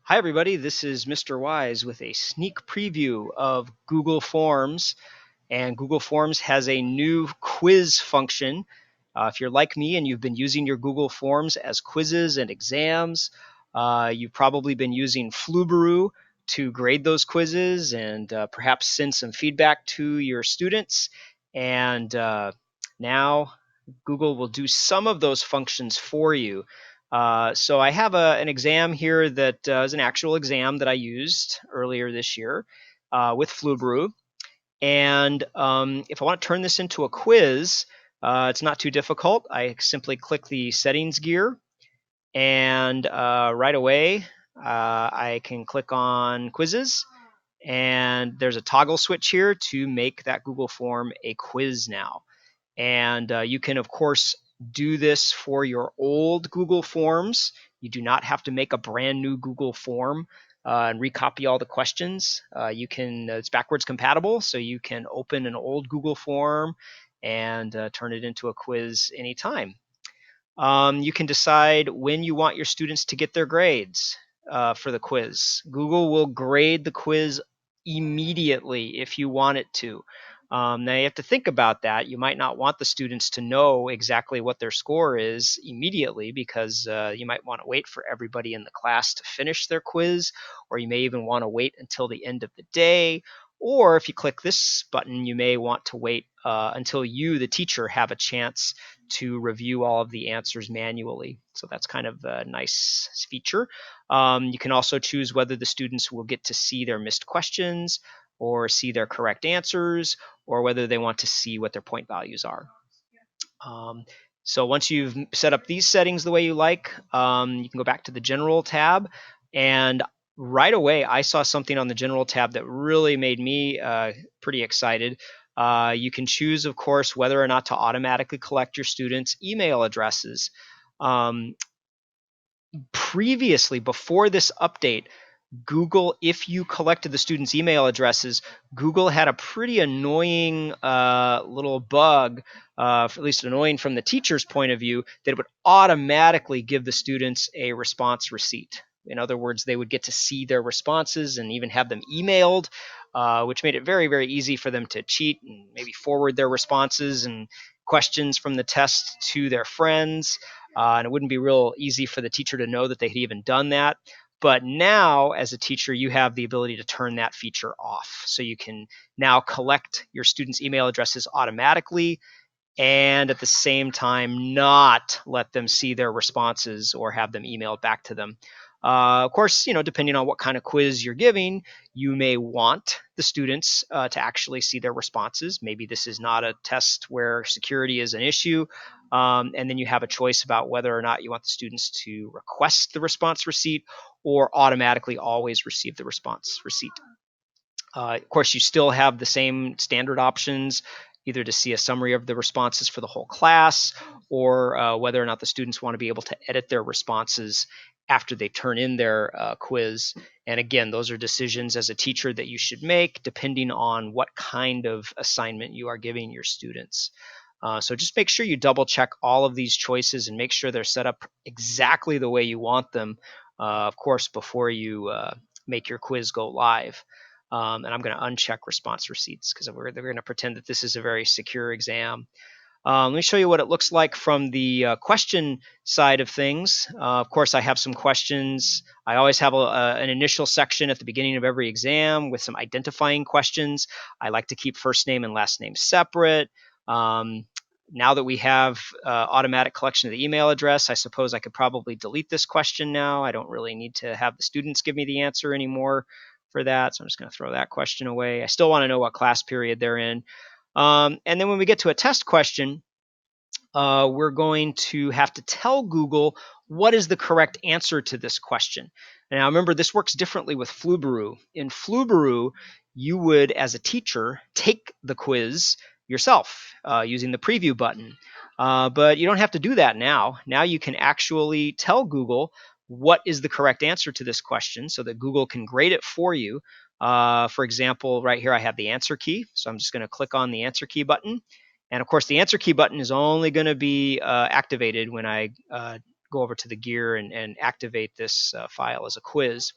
Hi, everybody. This is Mr. Wise with a sneak preview of Google Forms. And Google Forms has a new quiz function. If you're like me and you've been using your Google Forms as quizzes and exams, you've probably been using Flubaroo to grade those quizzes and perhaps send some feedback to your students. And now Google will do some of those functions for you. So I have an exam here that is an actual exam that I used earlier this year with Flubaroo. And if I want to turn this into a quiz, it's not too difficult. I simply click the settings gear, and right away I can click on quizzes. And there's a toggle switch here to make that Google form a quiz now. And you can, of course, do this for your old Google Forms. You do not have to make a brand new Google form and recopy all the questions. It's backwards compatible, so you can open an old Google form and turn it into a quiz anytime. You can decide when you want your students to get their grades for the quiz. Google will grade the quiz immediately if you want it to. Now you have to think about that. You might not want the students to know exactly what their score is immediately because you might want to wait for everybody in the class to finish their quiz, or you may even want to wait until the end of the day. Or if you click this button, you may want to wait until you, the teacher, have a chance to review all of the answers manually. So that's kind of a nice feature. You can also choose whether the students will get to see their missed questions or see their correct answers, or whether they want to see what their point values are. So once you've set up these settings the way you like, you can go back to the General tab, and right away I saw something on the General tab that really made me pretty excited. You can choose, of course, whether or not to automatically collect your students' email addresses. Um, Previously, before this update, Google, if you collected the students' email addresses, Google had a pretty annoying little bug, at least annoying from the teacher's point of view, that it would automatically give the students a response receipt. In other words, they would get to see their responses and even have them emailed, which made it very, very easy for them to cheat and maybe forward their responses and questions from the test to their friends. And it wouldn't be real easy for the teacher to know that they had even done that. But now, as a teacher, you have the ability to turn that feature off. So you can now collect your students' email addresses automatically and at the same time not let them see their responses or have them emailed back to them. Of course, depending on what kind of quiz you're giving, you may want the students to actually see their responses. Maybe this is not a test where security is an issue. And then you have a choice about whether or not you want the students to request the response receipt or automatically always receive the response receipt. Of course, you still have the same standard options, either to see a summary of the responses for the whole class, or whether or not the students want to be able to edit their responses after they turn in their quiz. And again, those are decisions as a teacher that you should make depending on what kind of assignment you are giving your students. So just make sure you double check all of these choices and make sure they're set up exactly the way you want them, of course, before you make your quiz go live. And I'm going to uncheck response receipts because they're going to pretend that this is a very secure exam. Let me show you what it looks like from the question side of things. Of course, I have some questions. I always have an initial section at the beginning of every exam with some identifying questions. I like to keep first name and last name separate. Now that we have automatic collection of the email address, I suppose I could probably delete this question now. I don't really need to have the students give me the answer anymore for that. So I'm just going to throw that question away. I still want to know what class period they're in. And then when we get to a test question, we're going to have to tell Google what is the correct answer to this question. Now, remember, this works differently with Flubaroo. In Flubaroo, you would, as a teacher, take the quiz yourself using the preview button. But you don't have to do that now. Now you can actually tell Google what is the correct answer to this question so that Google can grade it for you. For example, right here I have the answer key. So I'm just going to click on the answer key button. And of course, the answer key button is only going to be activated when I go over to the gear and activate this file as a quiz.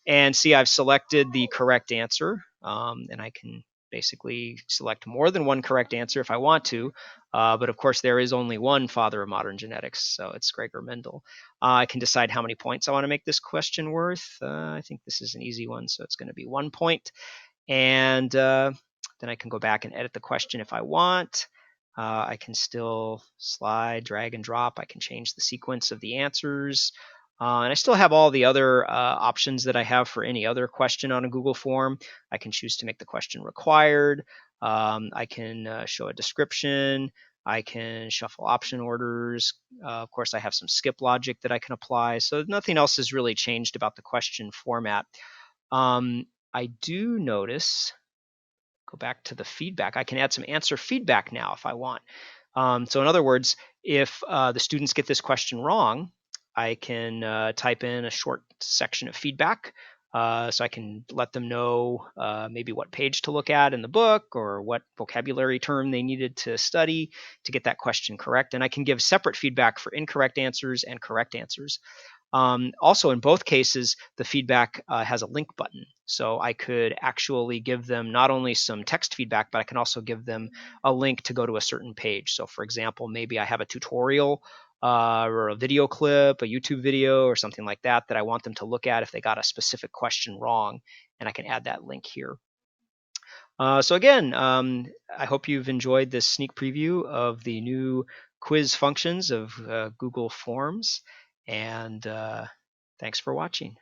And see, I've selected the correct answer, and I can basically select more than one correct answer if I want to. But of course, there is only one father of modern genetics, so it's Gregor Mendel. I can decide how many points I want to make this question worth. I think this is an easy one, so it's going to be 1 point. And then I can go back and edit the question if I want. I can still slide, drag, and drop. I can change the sequence of the answers. And I still have all the other options that I have for any other question on a Google form. I can choose to make the question required. I can show a description. I can shuffle option orders. Of course, I have some skip logic that I can apply. So nothing else has really changed about the question format. I do notice, go back to the feedback, I can add some answer feedback now if I want. So in other words, if the students get this question wrong, I can type in a short section of feedback. So I can let them know maybe what page to look at in the book or what vocabulary term they needed to study to get that question correct. And I can give separate feedback for incorrect answers and correct answers. Also, in both cases, the feedback has a link button. So I could actually give them not only some text feedback, but I can also give them a link to go to a certain page. So for example, maybe I have a tutorial or a video clip, a YouTube video or something like that I want them to look at if they got a specific question wrong, and I can add that link here. So again, I hope you've enjoyed this sneak preview of the new quiz functions of Google Forms, and thanks for watching.